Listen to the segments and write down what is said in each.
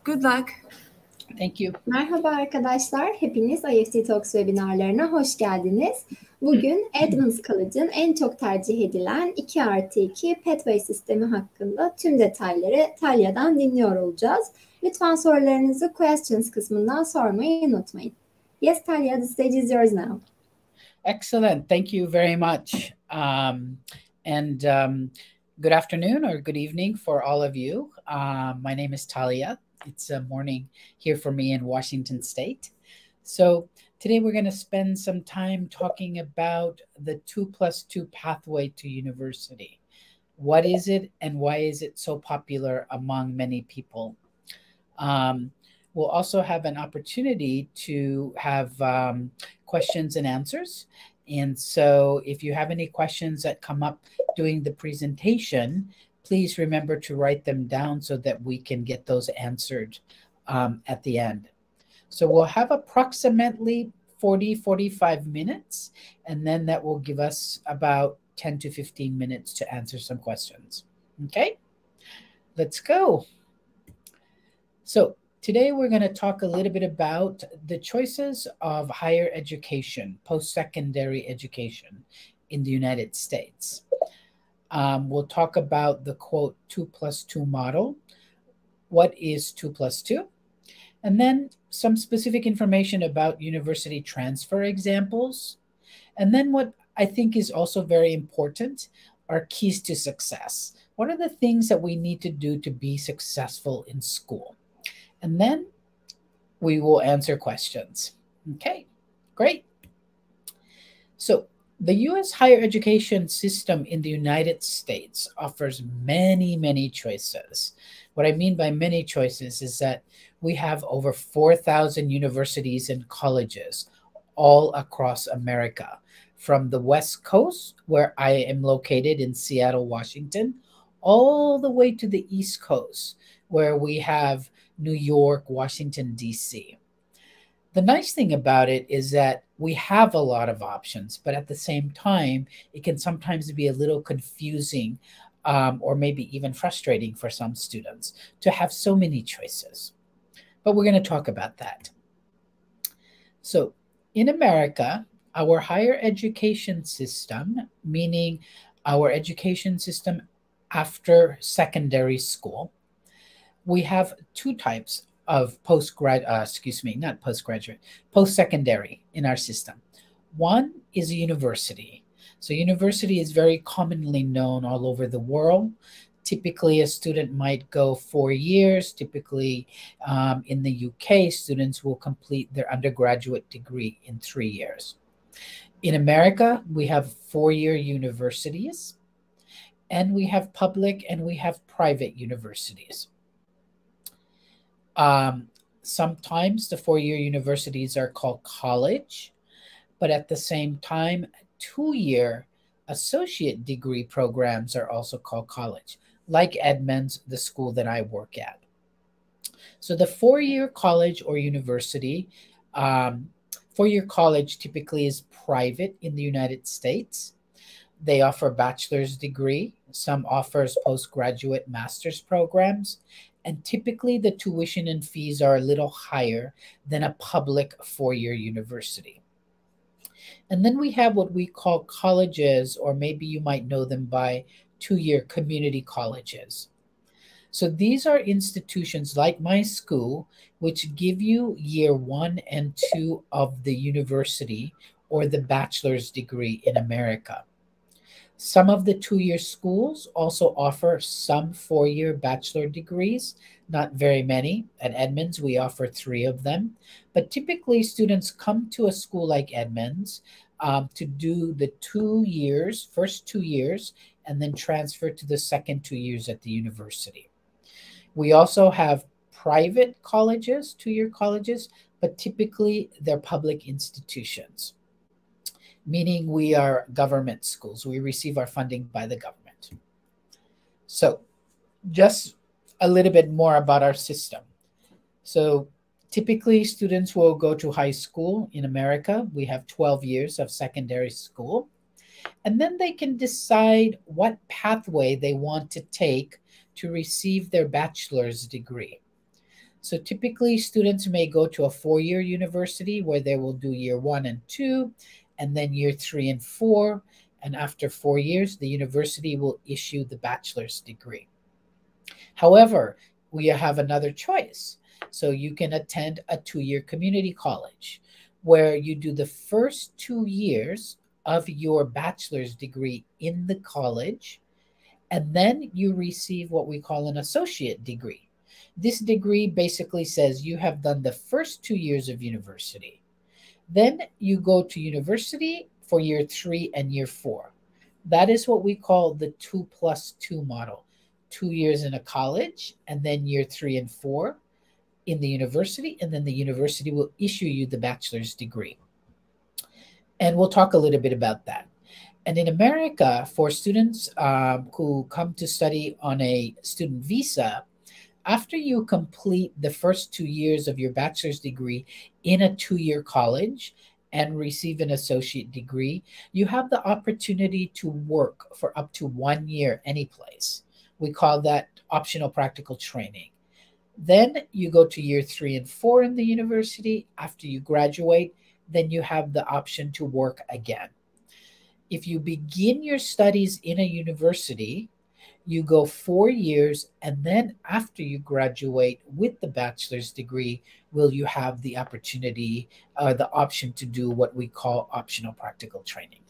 Good luck. Thank you. Merhaba arkadaşlar, hepiniz IFT Talks webinarlarına hoş geldiniz. Bugün Edmonds College'ın en çok tercih edilen 2+2 Pathway sistemi hakkında tüm detayları Talya'dan dinliyor olacağız. Lütfen sorularınızı questions kısmından sormayı unutmayın. Yes, Talia, the stage is yours now. Excellent. Thank you very much. Good afternoon or good evening for all of you. My name is Talia. It's a morning here for me in Washington State. So today we're going to spend some time talking about the 2+2 pathway to university. What is it and why is it so popular among many people? We'll also have an opportunity to have questions and answers. And so if you have any questions that come up during the presentation, please remember to write them down so that we can get those answered at the end. So we'll have approximately 45 minutes, and then that will give us about 10 to 15 minutes to answer some questions. Okay, let's go. So today we're going to talk a little bit about the choices of higher education, post-secondary education in the United States. We'll talk about the quote 2+2 model. What is 2+2? And then some specific information about university transfer examples. And then what I think is also very important are keys to success. What are the things that we need to do to be successful in school? And then we will answer questions. Okay, great. So the U.S. higher education system in the United States offers many, many choices. What I mean by many choices is that we have over 4,000 universities and colleges all across America, from the West Coast, where I am located in Seattle, Washington, all the way to the East Coast, where we have New York, Washington, D.C. The nice thing about it is that we have a lot of options, but at the same time, it can sometimes be a little confusing or maybe even frustrating for some students to have so many choices. But we're going to talk about that. So in America, our higher education system, meaning our education system after secondary school, we have two types of post-secondary in our system. One is a university. So university is very commonly known all over the world. Typically, a student might go 4 years. Typically, in the UK, students will complete their undergraduate degree in 3 years. In America, we have 4-year universities, and we have public and we have private universities. Sometimes the 4-year universities are called college, but at the same time, 2-year associate degree programs are also called college, like Edmonds, the school that I work at. So the 4-year college or university, 4-year college typically is private in the United States. They offer bachelor's degree. Some offers postgraduate master's programs. And typically the tuition and fees are a little higher than a public 4-year university. And then we have what we call colleges, or maybe you might know them by 2-year community colleges. So these are institutions like my school, which give you year 1 and 2 of the university or the bachelor's degree in America. Some of the 2-year schools also offer some 4-year bachelor degrees, not very many. At Edmonds, we offer 3 of them. But typically, students come to a school like Edmonds to do the 2 years, first 2 years, and then transfer to the second 2 years at the university. We also have private colleges, 2-year colleges, but typically they're public institutions, meaning we are government schools. We receive our funding by the government. So just a little bit more about our system. So typically students will go to high school in America. We have 12 years of secondary school. And then they can decide what pathway they want to take to receive their bachelor's degree. So typically students may go to a 4-year university where they will do year 1 and 2, and then year 3 and 4. And after 4 years, the university will issue the bachelor's degree. However, we have another choice. So you can attend a 2-year community college where you do the first 2 years of your bachelor's degree in the college, and then you receive what we call an associate degree. This degree basically says you have done the first 2 years of university. Then you go to university for year 3 and year 4. That is what we call the 2+2 model. 2 years in a college, and then year 3 and 4 in the university, and then the university will issue you the bachelor's degree. And we'll talk a little bit about that. And in America, for students who come to study on a student visa, after you complete the first 2 years of your bachelor's degree in a 2-year college and receive an associate degree, you have the opportunity to work for up to 1 year any place. We call that optional practical training. Then you go to year 3 and 4 in the university. After you graduate, then you have the option to work again. If you begin your studies in a university, you go 4 years, and then after you graduate with the bachelor's degree, will you have the opportunity, the option to do what we call optional practical training.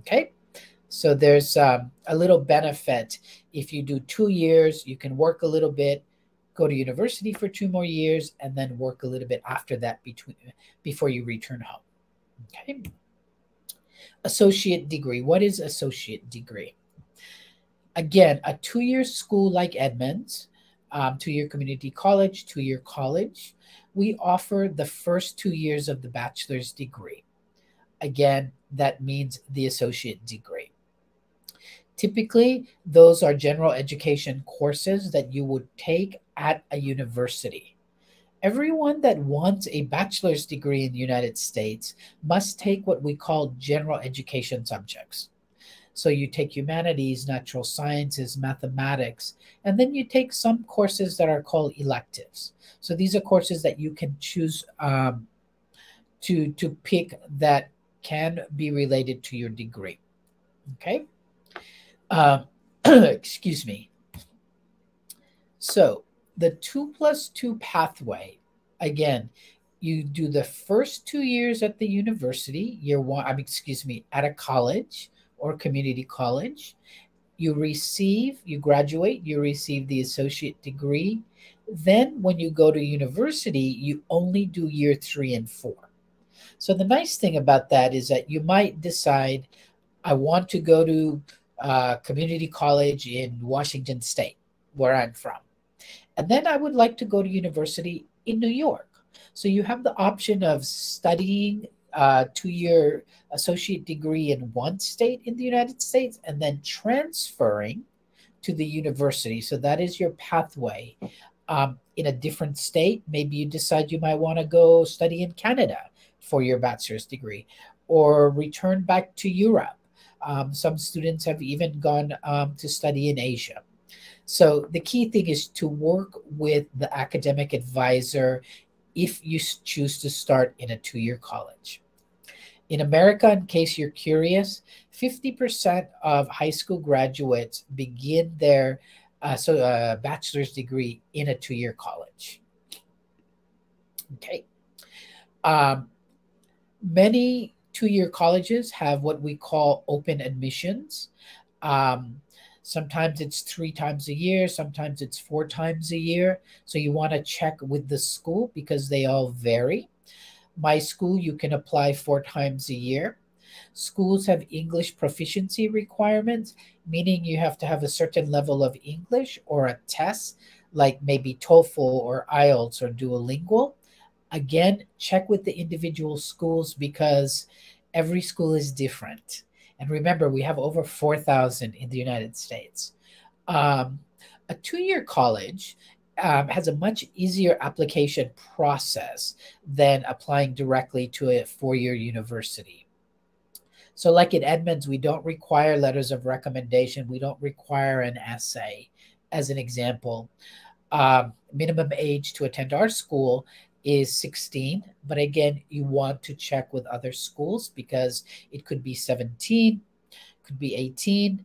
Okay, so there's a little benefit. If you do 2 years, you can work a little bit, go to university for 2 more years, and then work a little bit after that before you return home. Okay. Associate degree. What is associate degree? Again, a 2-year school like Edmonds, 2-year community college, 2-year college, we offer the first 2 years of the bachelor's degree. Again, that means the associate degree. Typically, those are general education courses that you would take at a university. Everyone that wants a bachelor's degree in the United States must take what we call general education subjects. So you take humanities, natural sciences, mathematics, and then you take some courses that are called electives. So these are courses that you can choose to pick that can be related to your degree. Okay. Excuse me. So the 2+2 pathway, again, you do the first 2 years at the university, at a college or community college. You graduate, you receive the associate degree. Then when you go to university, you only do year 3 and 4. So the nice thing about that is that you might decide, I want to go to community college in Washington State, where I'm from. And then I would like to go to university in New York. So you have the option of studying a 2-year associate degree in one state in the United States and then transferring to the university. So that is your pathway. In a different state, maybe you decide you might want to go study in Canada for your bachelor's degree or return back to Europe. Some students have even gone to study in Asia. So the key thing is to work with the academic advisor if you choose to start in a 2-year college. In America, in case you're curious, 50% of high school graduates begin their bachelor's degree in a 2-year college. Okay. Many 2-year colleges have what we call open admissions. Sometimes it's 3 times a year, sometimes it's 4 times a year. So you want to check with the school because they all vary. My school, you can apply 4 times a year. Schools have English proficiency requirements, meaning you have to have a certain level of English or a test, like maybe TOEFL or IELTS or Duolingo. Again, check with the individual schools because every school is different. And remember, we have over 4,000 in the United States. A 2-year college has a much easier application process than applying directly to a 4-year university. So like at Edmonds, we don't require letters of recommendation. We don't require an essay, as an example. Minimum age to attend our school is 16, but again, you want to check with other schools because it could be 17, could be 18.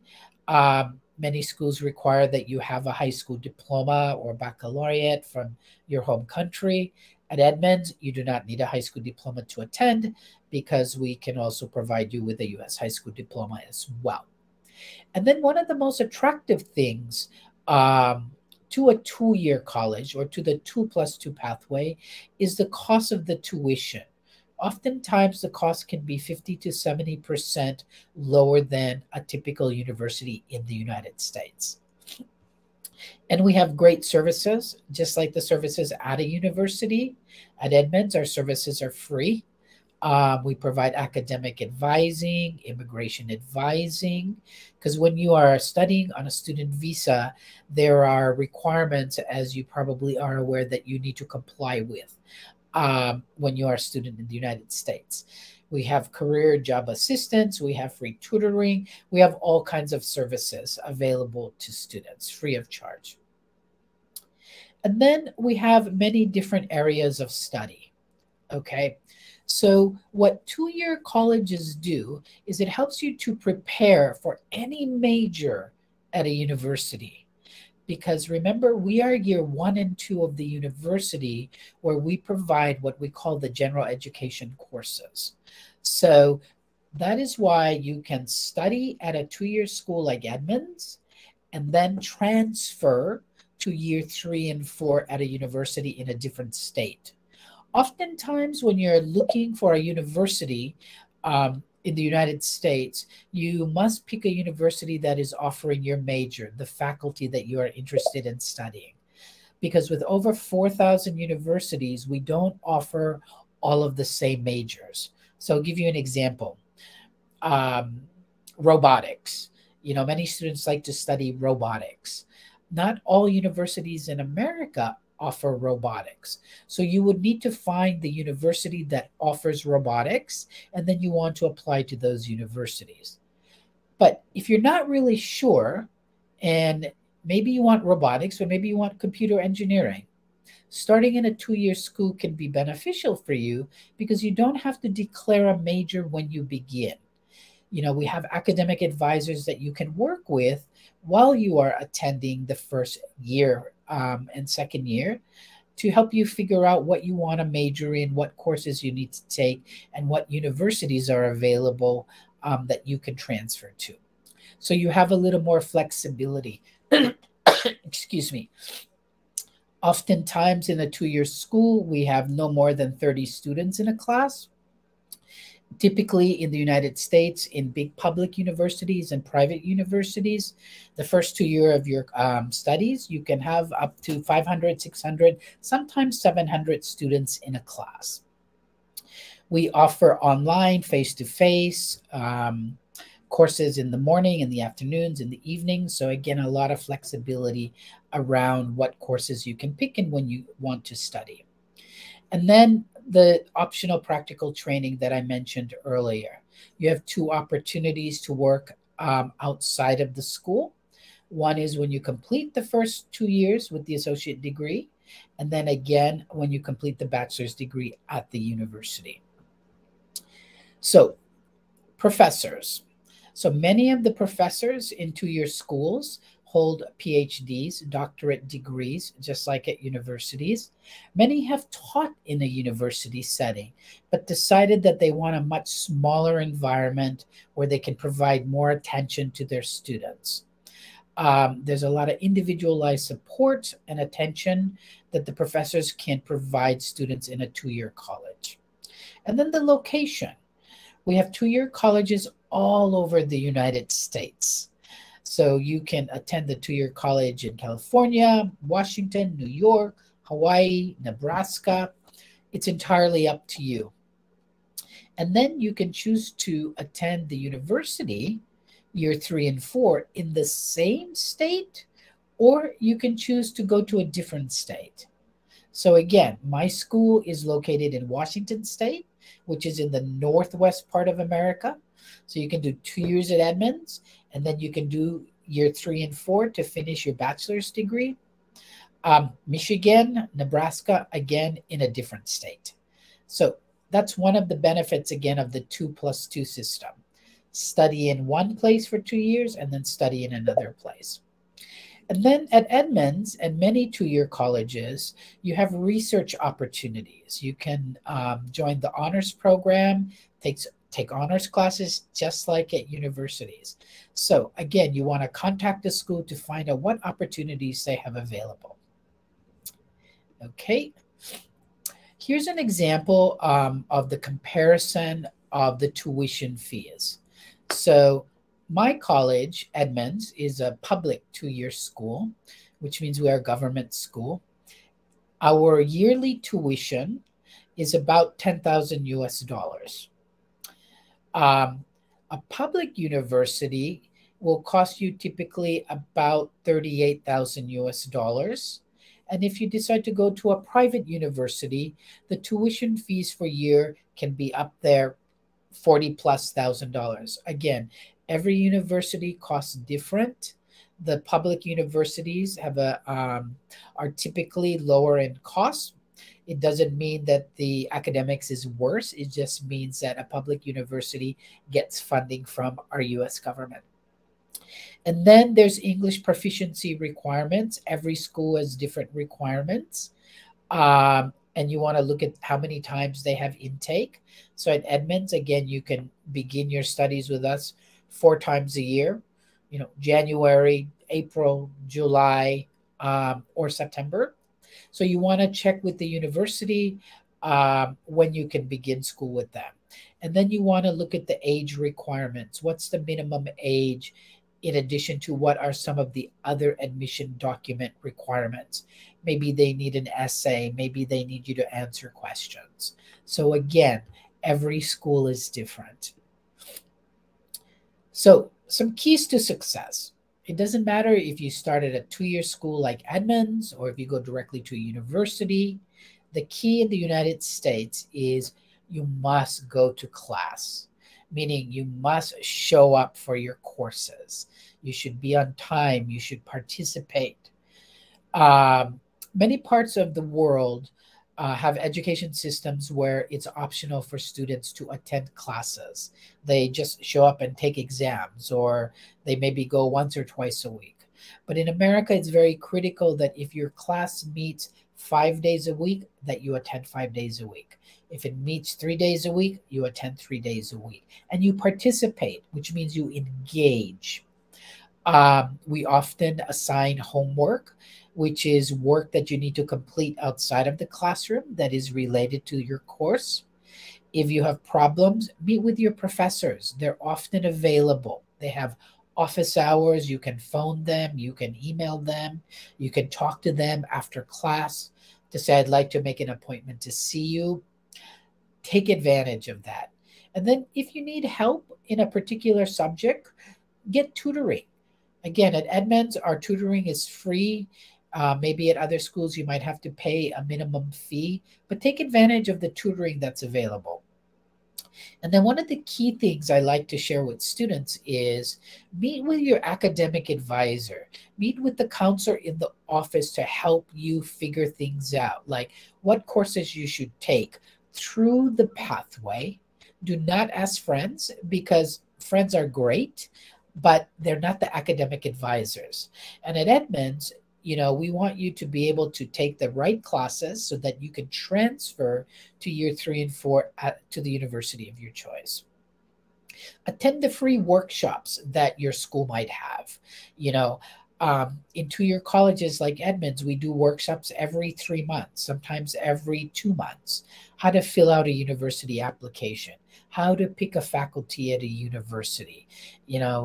Many schools require that you have a high school diploma or baccalaureate from your home country. At Edmonds, you do not need a high school diploma to attend because we can also provide you with a U.S. high school diploma as well. And then one of the most attractive things to a 2-year college or to the 2+2 pathway is the cost of the tuition. Oftentimes, the cost can be 50 to 70% lower than a typical university in the United States. And we have great services, just like the services at a university. At Edmonds, our services are free. We provide academic advising, immigration advising, because when you are studying on a student visa, there are requirements, as you probably are aware, that you need to comply with when you are a student in the United States. We have career job assistance, we have free tutoring, we have all kinds of services available to students free of charge. And then we have many different areas of study, okay? So what 2-year colleges do is it helps you to prepare for any major at a university. Because remember, we are year 1 and 2 of the university where we provide what we call the general education courses. So that is why you can study at a 2-year school like Edmonds and then transfer to year 3 and 4 at a university in a different state. Oftentimes, when you're looking for a university in the United States, you must pick a university that is offering your major, the faculty that you are interested in studying. Because with over 4,000 universities, we don't offer all of the same majors. So I'll give you an example. Robotics. You know, many students like to study robotics. Not all universities in America offer robotics. So you would need to find the university that offers robotics, and then you want to apply to those universities. But if you're not really sure, and maybe you want robotics, or maybe you want computer engineering, starting in a 2-year school can be beneficial for you because you don't have to declare a major when you begin. You know, we have academic advisors that you can work with while you are attending the first year and second year to help you figure out what you want to major in, what courses you need to take, and what universities are available that you can transfer to. So you have a little more flexibility. Excuse me. Oftentimes in a 2-year school, we have no more than 30 students in a class. Typically in the United States, in big public universities and private universities, the first 2 years of your studies, you can have up to 500, 600, sometimes 700 students in a class. We offer online, face-to-face courses in the morning, in the afternoons, in the evenings. So again, a lot of flexibility around what courses you can pick and when you want to study. And then the optional practical training that I mentioned earlier. You have 2 opportunities to work outside of the school. One is when you complete the first 2 years with the associate degree, and then again when you complete the bachelor's degree at the university. So, professors. So many of the professors in 2-year schools hold PhDs, doctorate degrees, just like at universities. Many have taught in a university setting, but decided that they want a much smaller environment where they can provide more attention to their students. There's a lot of individualized support and attention that the professors can provide students in a 2-year college. And then the location. We have 2-year colleges all over the United States. So you can attend the 2-year college in California, Washington, New York, Hawaii, Nebraska. It's entirely up to you. And then you can choose to attend the university year 3 and 4 in the same state, or you can choose to go to a different state. So again, my school is located in Washington State, which is in the northwest part of America. So you can do 2 years at Edmonds, and then you can do year 3 and 4 to finish your bachelor's degree. Michigan, Nebraska, again, in a different state. So that's one of the benefits, again, of the 2+2 system. Study in one place for 2 years and then study in another place. And then at Edmonds and many two-year colleges, you have research opportunities. You can join the honors program, take honors classes just like at universities. So again, you want to contact the school to find out what opportunities they have available. Okay. Here's an example of the comparison of the tuition fees. So my college, Edmonds, is a public 2-year school, which means we are a government school. Our yearly tuition is about $10,000 US. A public university will cost you typically about $38,000 US. And if you decide to go to a private university, the tuition fees for year can be up there $40,000+. Again, every university costs different. The public universities have are typically lower in cost. It doesn't mean that the academics is worse. It just means that a public university gets funding from our US government. And then there's English proficiency requirements. Every school has different requirements. And you want to look at how many times they have intake. So at Edmonds, again, you can begin your studies with us 4 times a year, January, April, July, or September. So you want to check with the university when you can begin school with them. And then you want to look at the age requirements. What's the minimum age in addition to what are some of the other admission document requirements? Maybe they need an essay. Maybe they need you to answer questions. So again, every school is different. So some keys to success. It doesn't matter if you start at a 2-year school like Edmonds or if you go directly to a university. The key in the United States is you must go to class, meaning you must show up for your courses. You should be on time. You should participate. Many parts of the world have education systems where it's optional for students to attend classes. They just show up and take exams, or they maybe go once or twice a week. But in America, it's very critical that if your class meets 5 days a week, that you attend 5 days a week. If it meets 3 days a week, you attend 3 days a week. And you participate, which means you engage. We often assign homework, which is work that you need to complete outside of the classroom that is related to your course. If you have problems, meet with your professors. They're often available. They have office hours. You can phone them. You can email them. You can talk to them after class to say, I'd like to make an appointment to see you. Take advantage of that. And then if you need help in a particular subject, get tutoring. Again, at Edmonds, our tutoring is free. Maybe at other schools, you might have to pay a minimum fee, but take advantage of the tutoring that's available. And then one of the key things I like to share with students is meet with your academic advisor, meet with the counselor in the office to help you figure things out, like what courses you should take through the pathway. Do not ask friends, because friends are great, but they're not the academic advisors. And at Edmonds, we want you to be able to take the right classes so that you can transfer to year 3 and 4 to the university of your choice. Attend the free workshops that your school might have. In 2-year colleges like Edmonds, we do workshops every 3 months, sometimes every 2 months. How to fill out a university application, how to pick a faculty at a university,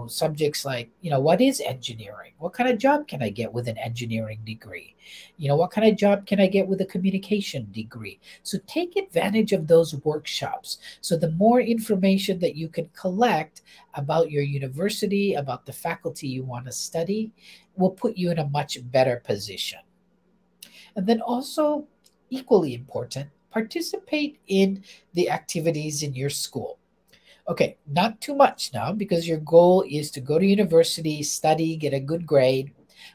subjects like, what is engineering? What kind of job can I get with an engineering degree? What kind of job can I get with a communication degree? So take advantage of those workshops. So the more information that you can collect about your university, about the faculty you want to study, will put you in a much better position. And then also, equally important, participate in the activities in your school. Okay, not too much now, because your goal is to go to university, study, get a good grade.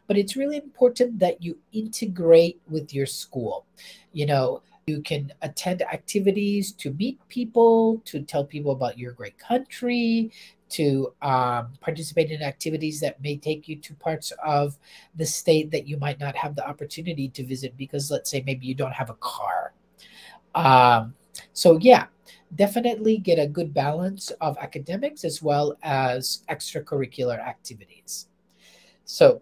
but it's really important that you integrate with your school. You know, you can attend activities to meet people, to tell people about your great country, to participate in activities that may take you to parts of the state that you might not have the opportunity to visit because, let's say, maybe you don't have a car. So yeah, definitely get a good balance of academics as well as extracurricular activities. So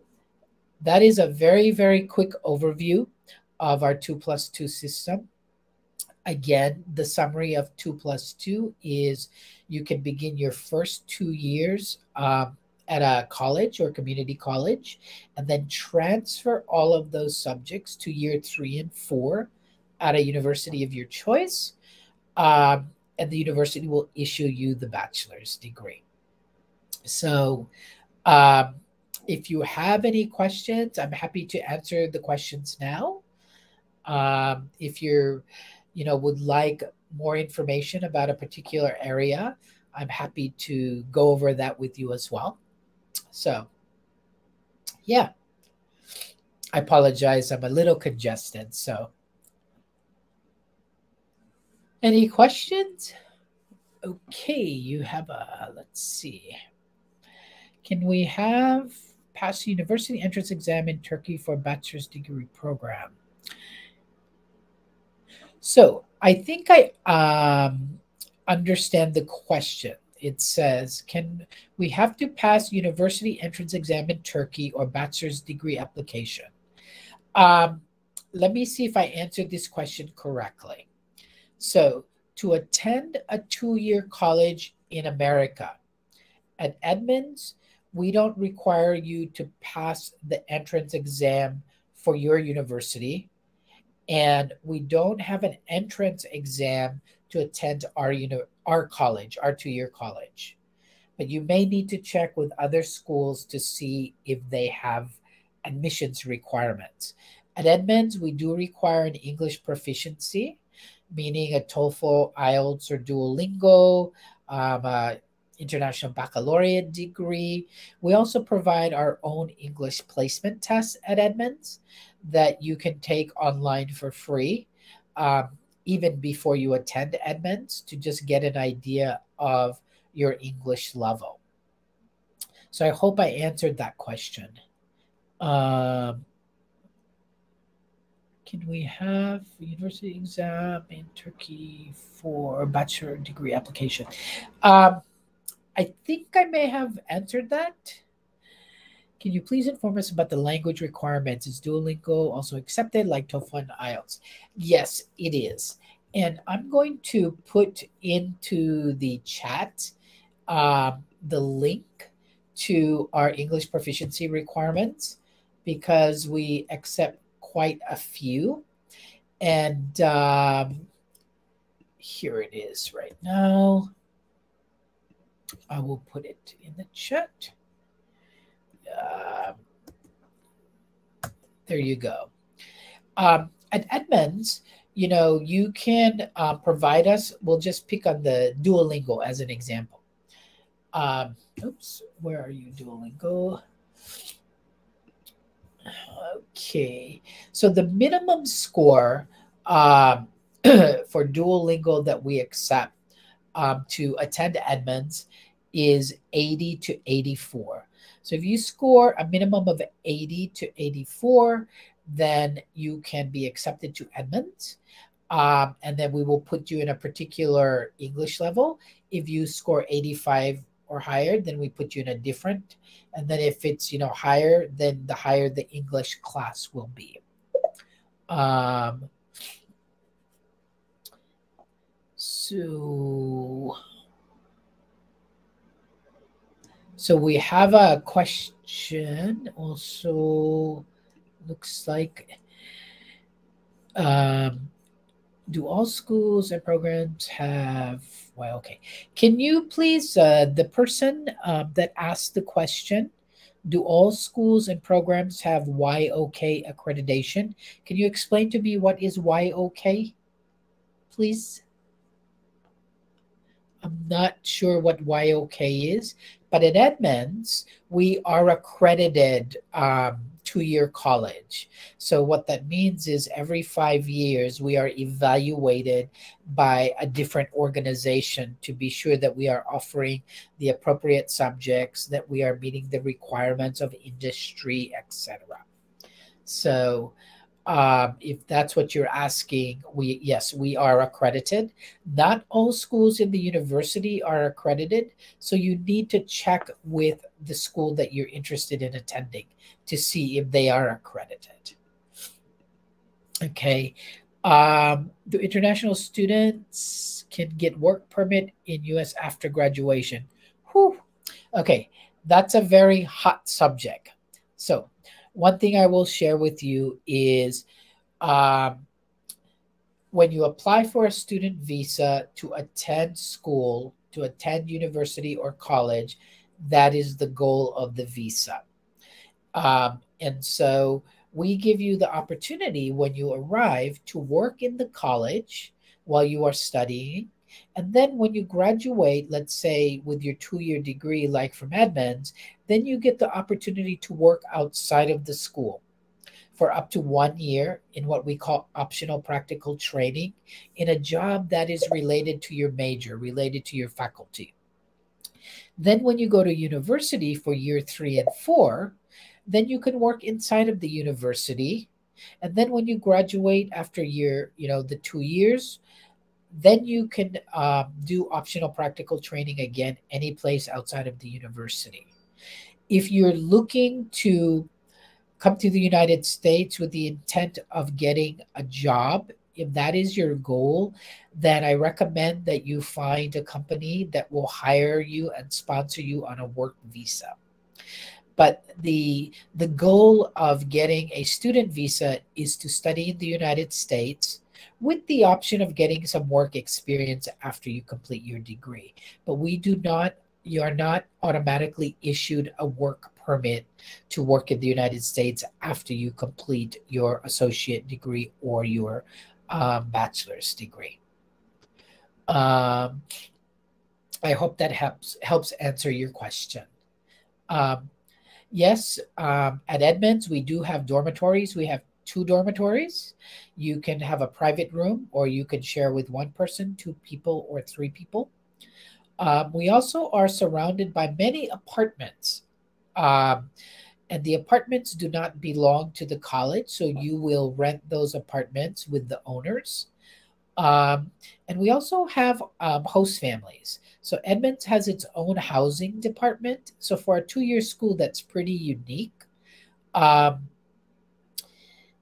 that is a very, very quick overview of our 2+2 system. Again, the summary of 2+2 is you can begin your first 2 years at a college or community college, and then transfer all of those subjects to year 3 and 4 at a university of your choice. And the university will issue you the bachelor's degree. So if you have any questions, I'm happy to answer the questions now. If you're, would like more information about a particular area, I'm happy to go over that with you as well. So, yeah, I apologize. I'm a little congested. So, any questions? Okay, you have let's see. Can we have pass the university entrance exam in Turkey for a bachelor's degree program? So I think I understand the question. It says, can we have to pass university entrance exam in Turkey or bachelor's degree application? Let me see if I answered this question correctly. So to attend a 2-year college in America, at Edmonds, we don't require you to pass the entrance exam for your university. And we don't have an entrance exam to attend our college, our 2-year college. But you may need to check with other schools to see if they have admissions requirements. At Edmonds, we do require an English proficiency, meaning a TOEFL, IELTS, or Duolingo, international baccalaureate degree. We also provide our own English placement tests at Edmonds that you can take online for free, even before you attend Edmonds, to just get an idea of your English level. So I hope I answered that question. Can we have university exam in Turkey for a bachelor degree application? I think I may have answered that. Can you please inform us about the language requirements? Is Duolingo also accepted like TOEFL and IELTS? Yes, it is. And I'm going to put into the chat the link to our English proficiency requirements, because we accept quite a few. And here it is right now. I will put it in the chat. There you go. At Edmonds, you can provide us, we'll just pick on the Duolingo as an example. Oops, where are you, Duolingo? Okay, so the minimum score for Duolingo that we accept to attend Edmonds is 80 to 84. So if you score a minimum of 80 to 84, then you can be accepted to Edmonds. And then we will put you in a particular English level. If you score 85 or higher, then we put you in a different. And then if it's, higher, then the higher the English class will be. So we have a question also. Looks like, do all schools and programs have, well, okay. Can you please, the person that asked the question, do all schools and programs have YOK accreditation? Can you explain to me what is YOK, please? I'm not sure what YOK is, but at Edmonds, we are accredited two-year college. So what that means is every 5 years, we are evaluated by a different organization to be sure that we are offering the appropriate subjects, that we are meeting the requirements of industry, etc. So if that's what you're asking, yes, we are accredited. Not all schools in the university are accredited, so you need to check with the school that you're interested in attending to see if they are accredited. Okay. The international students can get work permit in US after graduation. Whew. Okay, that's a very hot subject. So one thing I will share with you is when you apply for a student visa to attend school, to attend university or college, that is the goal of the visa. And so we give you the opportunity when you arrive to work in the college while you are studying. And then when you graduate, let's say with your 2-year degree, like from Edmonds, then you get the opportunity to work outside of the school for up to 1 year in what we call optional practical training in a job that is related to your major, related to your faculty. Then when you go to university for year 3 and 4, then you can work inside of the university. And then when you graduate after the 2 years, then you can do optional practical training again, any place outside of the university. If you're looking to come to the United States with the intent of getting a job, if that is your goal, then I recommend that you find a company that will hire you and sponsor you on a work visa. But the goal of getting a student visa is to study in the United States with the option of getting some work experience after you complete your degree. But you are not automatically issued a work permit to work in the United States after you complete your associate degree or your bachelor's degree. I hope that helps answer your question. Yes, at Edmonds, we do have dormitories. We have 2 dormitories. You can have a private room, or you can share with 1 person, 2 people, or 3 people. We also are surrounded by many apartments. And the apartments do not belong to the college, so you will rent those apartments with the owners. And we also have host families. So Edmonds has its own housing department. So for a 2-year school, that's pretty unique.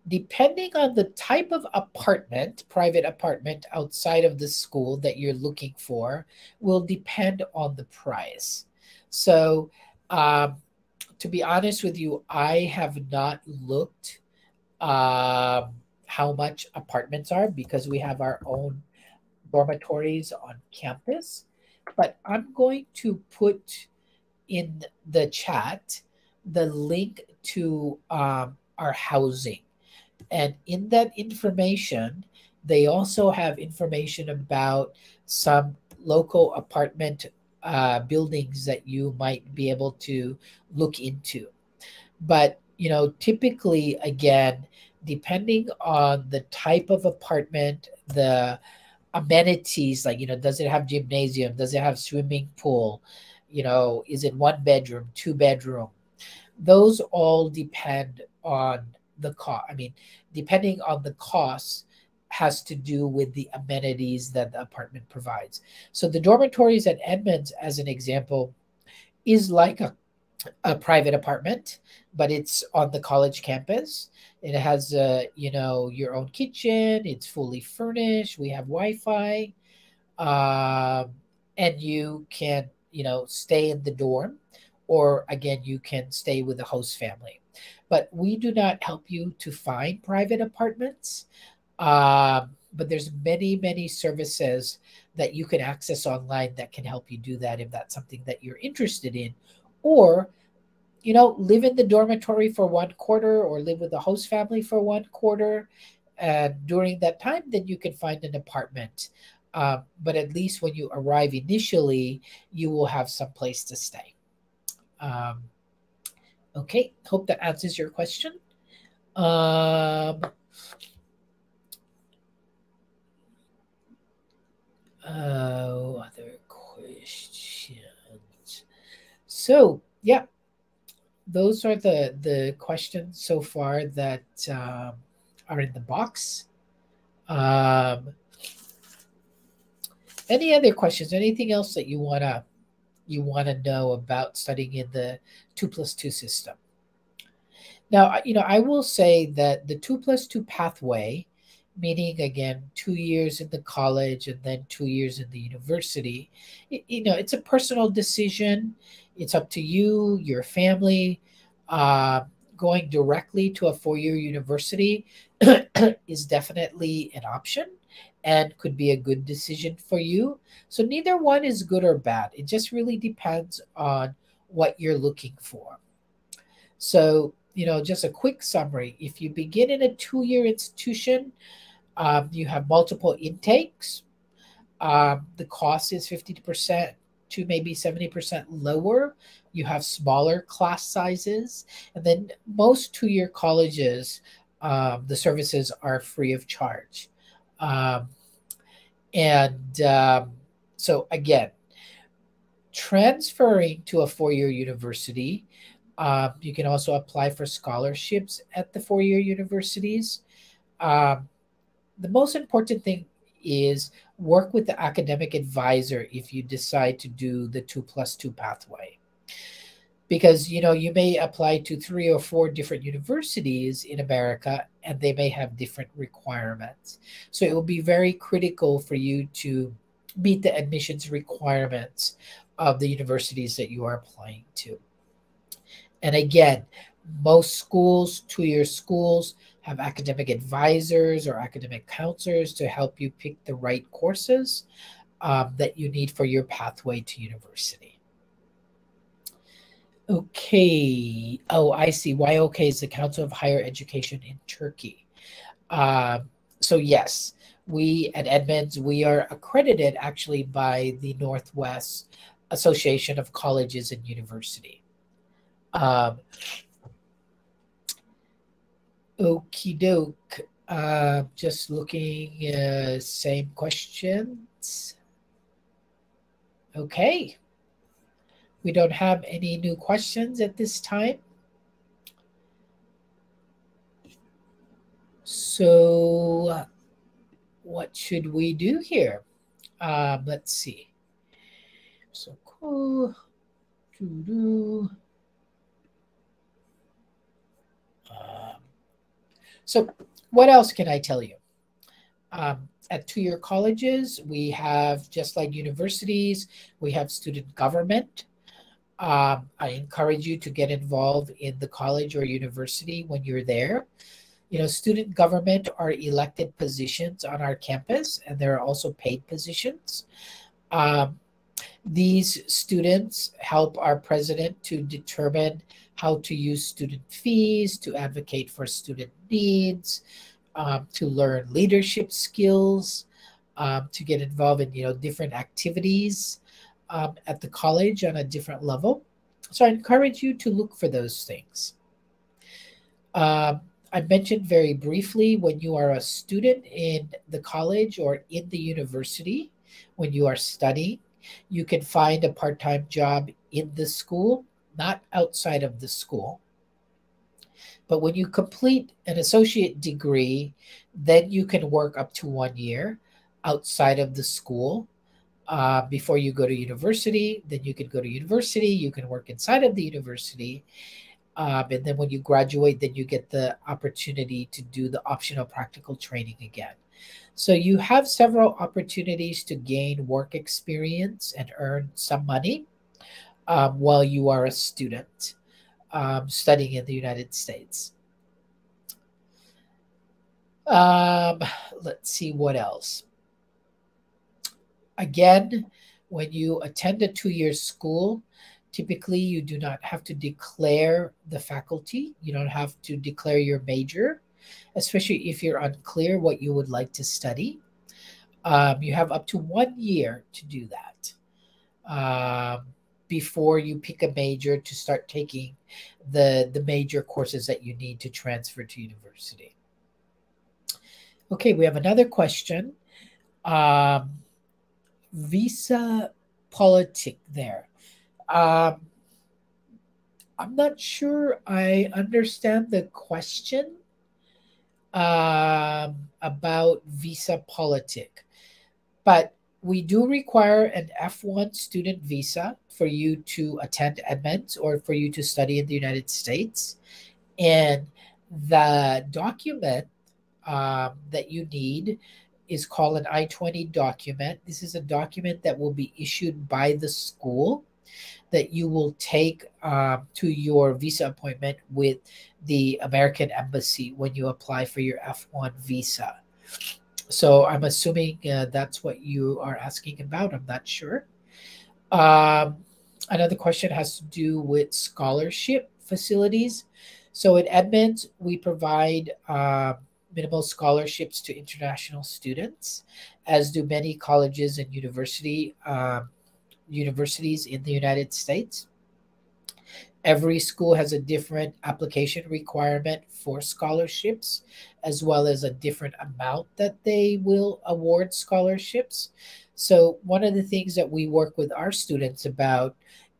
Depending on the type of apartment, private apartment outside of the school that you're looking for, will depend on the price. So to be honest with you, I have not looked how much apartments are because we have our own dormitories on campus. But I'm going to put in the chat the link to our housing. And in that information, they also have information about some local apartment buildings that you might be able to look into. But, typically, again, depending on the type of apartment, the amenities, like, does it have gymnasium? Does it have swimming pool? Is it 1 bedroom, 2 bedroom? Those all depend on the cost. Depending on the cost has to do with the amenities that the apartment provides. So the dormitories at Edmonds, as an example, is like a private apartment, but it's on the college campus. It has, your own kitchen. It's fully furnished. We have Wi-Fi, and you can, stay in the dorm, or again, you can stay with the host family. But we do not help you to find private apartments. But there's many, many services that you can access online that can help you do that if that's something that you're interested in. Or, live in the dormitory for 1 quarter or live with the host family for 1 quarter. And during that time, then you can find an apartment. But at least when you arrive initially, you will have some place to stay. Okay, hope that answers your question. Other questions. So, yeah, those are the questions so far that are in the box. Any other questions? Anything else that you wanna know about studying in the 2+2 system? Now, I will say that the 2+2 pathway, meaning again 2 years in the college and then 2 years in the university, it's a personal decision. It's up to you, your family. Uh, Going directly to a 4-year university is definitely an option and could be a good decision for you. So neither one is good or bad. It just really depends on what you're looking for. So, just a quick summary. If you begin in a 2-year institution, you have multiple intakes. The cost is 50% to maybe 70% lower. You have smaller class sizes. And then most 2-year colleges, the services are free of charge. And so, again, transferring to a 4-year university, you can also apply for scholarships at the 4-year universities. The most important thing is work with the academic advisor if you decide to do the 2+2 pathway. Because you may apply to 3 or 4 different universities in America and they may have different requirements. So it will be very critical for you to meet the admissions requirements of the universities that you are applying to. And again, most schools, 2-year schools, have academic advisors or academic counselors to help you pick the right courses that you need for your pathway to university. Okay. Oh, I see. YOK is the Council of Higher Education in Turkey. So yes, we at Edmonds, we are accredited actually by the Northwest Association of Colleges and University. Okie doke. Just looking, same questions. Okay. We don't have any new questions at this time. So what should we do here? Let's see. So cool. So what else can I tell you? At 2-year colleges, we have, just like universities, we have student government. I encourage you to get involved in the college or university when you're there. Student government are elected positions on our campus, and there are also paid positions. These students help our president to determine how to use student fees, to advocate for student needs, to learn leadership skills, to get involved in different activities at the college on a different level. So I encourage you to look for those things. I mentioned very briefly, when you are a student in the college or in the university, when you are studying, you can find a part-time job in the school, not outside of the school. But when you complete an associate degree, then you can work up to 1 year outside of the school before you go to university. Then you can go to university, you can work inside of the university. And then when you graduate, then you get the opportunity to do the optional practical training again. So you have several opportunities to gain work experience and earn some money while you are a student studying in the United States. Let's see what else. Again, when you attend a 2-year school, typically you do not have to declare the faculty. You don't have to declare your major, especially if you're unclear what you would like to study. You have up to 1 year to do that. before you pick a major to start taking the major courses that you need to transfer to university. Okay, we have another question. Visa politic there. I'm not sure I understand the question about visa politic, but we do require an F1 student visa for you to attend Edmonds or for you to study in the United States. And the document that you need is called an I-20 document. This is a document that will be issued by the school that you will take to your visa appointment with the American Embassy when you apply for your F1 visa. So I'm assuming that's what you are asking about. I'm not sure. Another question has to do with scholarship facilities. So at Edmonds, we provide minimal scholarships to international students, as do many colleges and universities in the United States. Every school has a different application requirement for scholarships, as well as a different amount that they will award scholarships. So one of the things that we work with our students about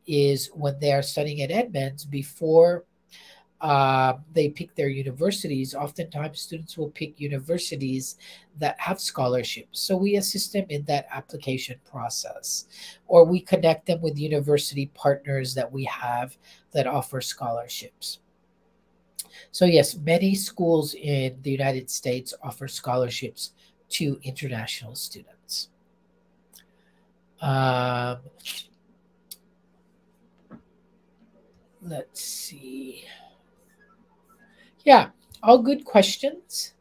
is when they are studying at Edmonds, before they pick their universities, oftentimes students will pick universities that have scholarships. So we assist them in that application process, or we connect them with university partners that we have that offer scholarships. So yes, many schools in the United States offer scholarships to international students. Let's see. Yeah, all good questions.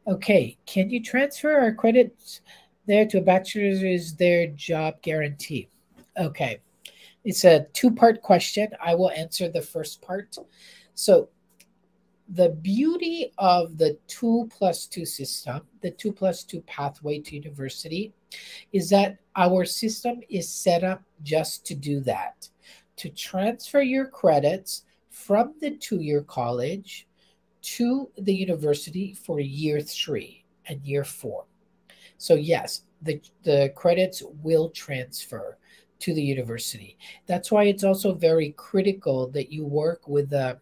Okay, can you transfer our credits there to a bachelor's? Is there job guarantee? Okay, it's a two-part question. I will answer the first part. So the beauty of the 2+2 system, the 2+2 pathway to university, is that our system is set up just to do that, to transfer your credits from the two-year college to the university for year 3 and year 4. So yes, the credits will transfer to the university. That's why it's also very critical that you work with a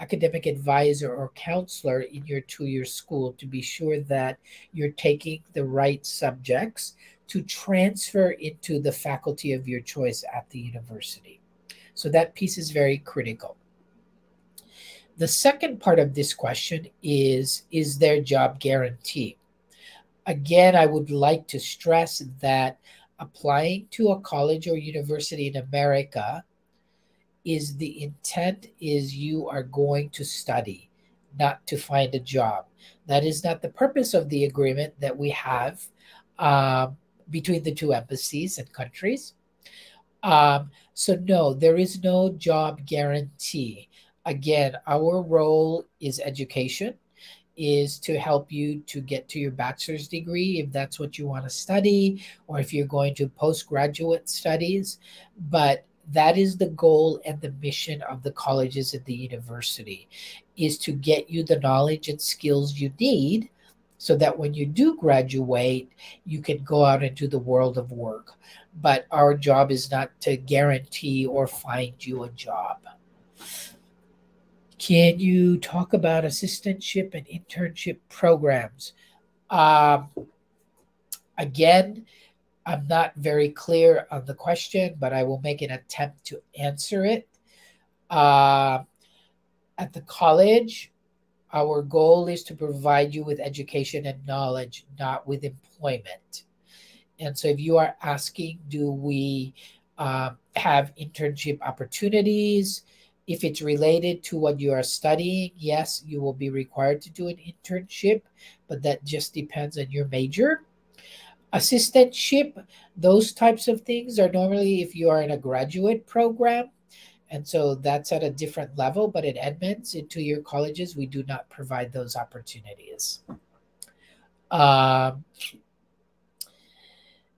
academic advisor or counselor in your 2-year school to be sure that you're taking the right subjects to transfer into the faculty of your choice at the university. So that piece is very critical. The second part of this question is there job guarantee? Again, I would like to stress that applying to a college or university in America is the intent is you are going to study, not to find a job. That is not the purpose of the agreement that we have between the two embassies and countries. So no, there is no job guarantee. Again, our role is education, is to help you to get to your bachelor's degree if that's what you want to study, or if you're going to postgraduate studies. But that is the goal and the mission of the colleges and the university, is to get you the knowledge and skills you need so that when you do graduate, you can go out into the world of work. But our job is not to guarantee or find you a job. Can you talk about assistantship and internship programs? Again, I'm not very clear on the question, but I will make an attempt to answer it. At the college, our goal is to provide you with education and knowledge, not with employment. And so if you are asking, do we have internship opportunities? If it's related to what you are studying, yes, you will be required to do an internship, but that just depends on your major. Assistantship, those types of things are normally if you are in a graduate program. And so that's at a different level. But at Edmonds, in 2-year colleges, we do not provide those opportunities.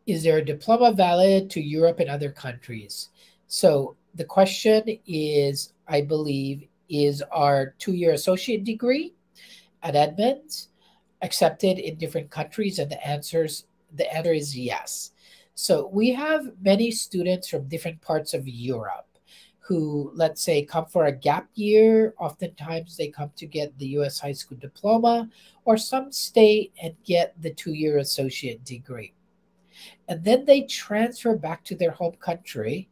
Is there a diploma valid to Europe and other countries? So the question is, I believe, is our 2-year associate degree at Edmonds accepted in different countries? And the answer is yes. So we have many students from different parts of Europe who, let's say, come for a gap year. Oftentimes they come to get the US high school diploma, or some stay and get the 2-year associate degree. And then they transfer back to their home country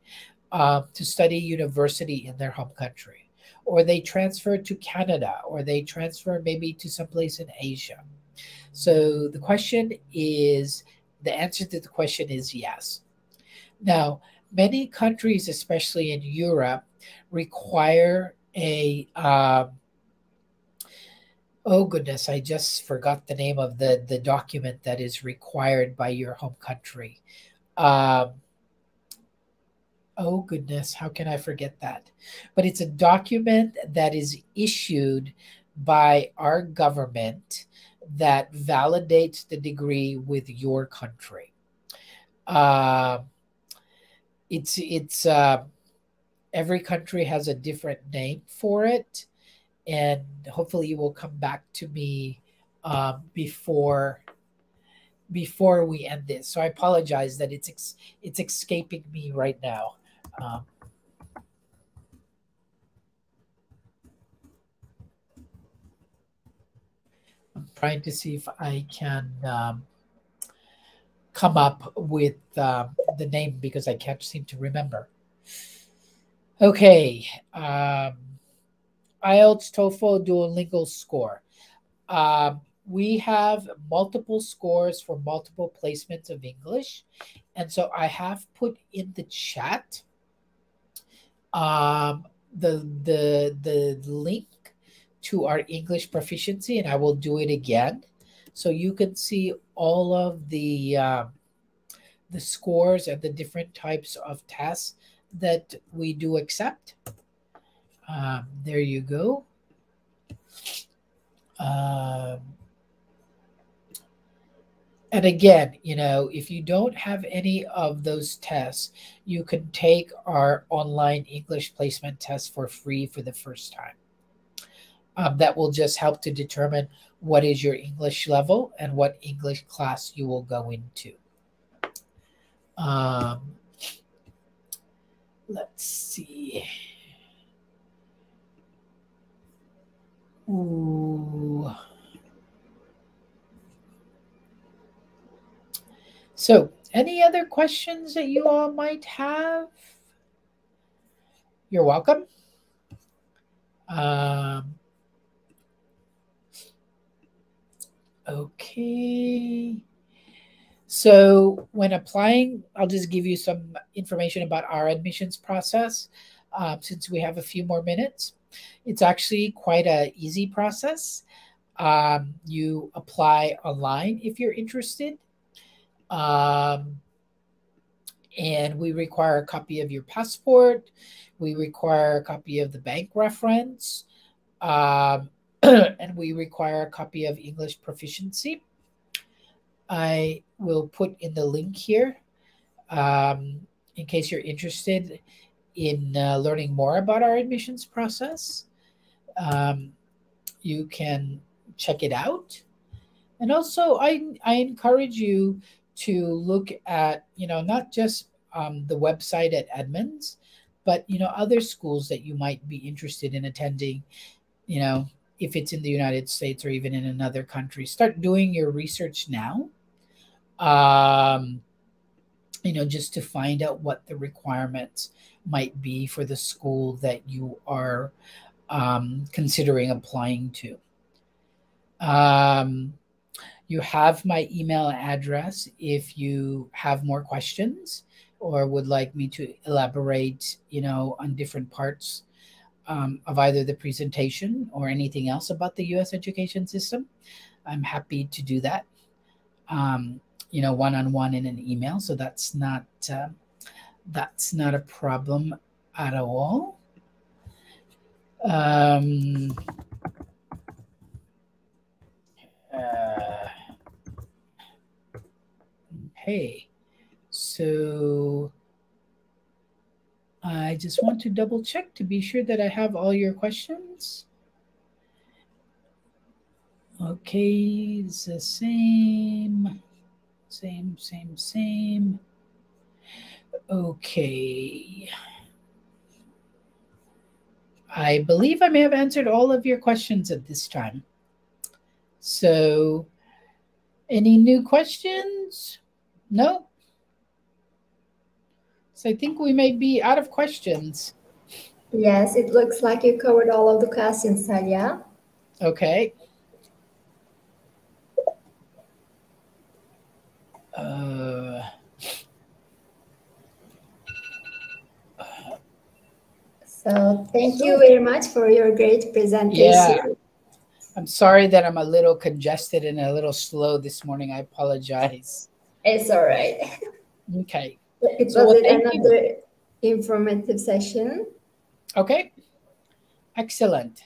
to study university in their home country. Or they transfer to Canada, or they transfer maybe to someplace in Asia. So the answer to the question is yes. Now, many countries, especially in Europe, require oh goodness, I just forgot the name of the document that is required by your home country. Um, oh goodness, how can I forget that? But it's a document that is issued by our government that validates the degree with your country. Uh, it's every country has a different name for it, and hopefully you will come back to me before we end this. So I apologize that it's escaping me right now. Um, I'm trying to see if I can come up with the name because I can't seem to remember. Okay. IELTS, TOEFL, Duolingo score. We have multiple scores for multiple placements of English. And so I have put in the chat the link to our English proficiency, and I will do it again. So you can see all of the scores and the different types of tests that we do accept. There you go. And again, if you don't have any of those tests, you can take our online English placement test for free for the first time. That will just help to determine what is your English level and what English class you will go into. Let's see. Ooh. So, any other questions that you all might have? You're welcome. Okay. So when applying, I'll just give you some information about our admissions process since we have a few more minutes. It's actually quite an easy process. You apply online if you're interested. And we require a copy of your passport. We require a copy of the bank reference. And we require a copy of English proficiency. I will put in the link here in case you're interested in learning more about our admissions process. You can check it out. And also, I encourage you to look at, not just the website at Edmonds, but, other schools that you might be interested in attending, if it's in the United States or even in another country. Start doing your research now, just to find out what the requirements might be for the school that you are considering applying to. You have my email address if you have more questions or would like me to elaborate, on different parts of either the presentation or anything else about the U.S. education system. I'm happy to do that, one-on-one in an email. So that's not a problem at all. Hey, so I just want to double check to be sure that I have all your questions. Okay, it's the same. Okay. I believe I may have answered all of your questions at this time. So, any new questions? No? So I think we may be out of questions. Yes, it looks like you covered all of the questions, Talia. Okay. So thank you very much for your great presentation. Yeah. I'm sorry that I'm a little congested and a little slow this morning. I apologize. It's all right. Okay. It was another informative session. Okay. Excellent.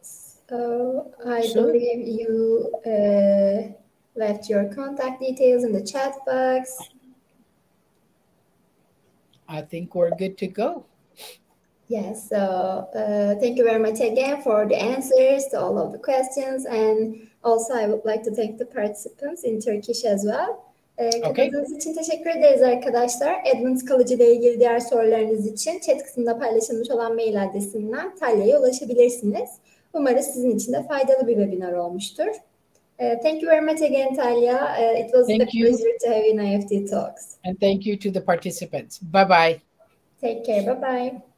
So I believe you left your contact details in the chat box. I think we're good to go. Yes, so thank you very much again for the answers to all of the questions. And also I would like to thank the participants in Turkish as well. Katıldığınız için teşekkür ederiz arkadaşlar. Edmonds Kalıcı ile ilgili diğer sorularınız için chat kısmında paylaşılmış olan mail adresinden Talya'ya ulaşabilirsiniz. Umarız sizin için de faydalı bir webinar olmuştur. Thank you very much again, Talia. It was a pleasure to have you in IFT Talks. And thank you to the participants. Bye-bye. Take care. Bye-bye.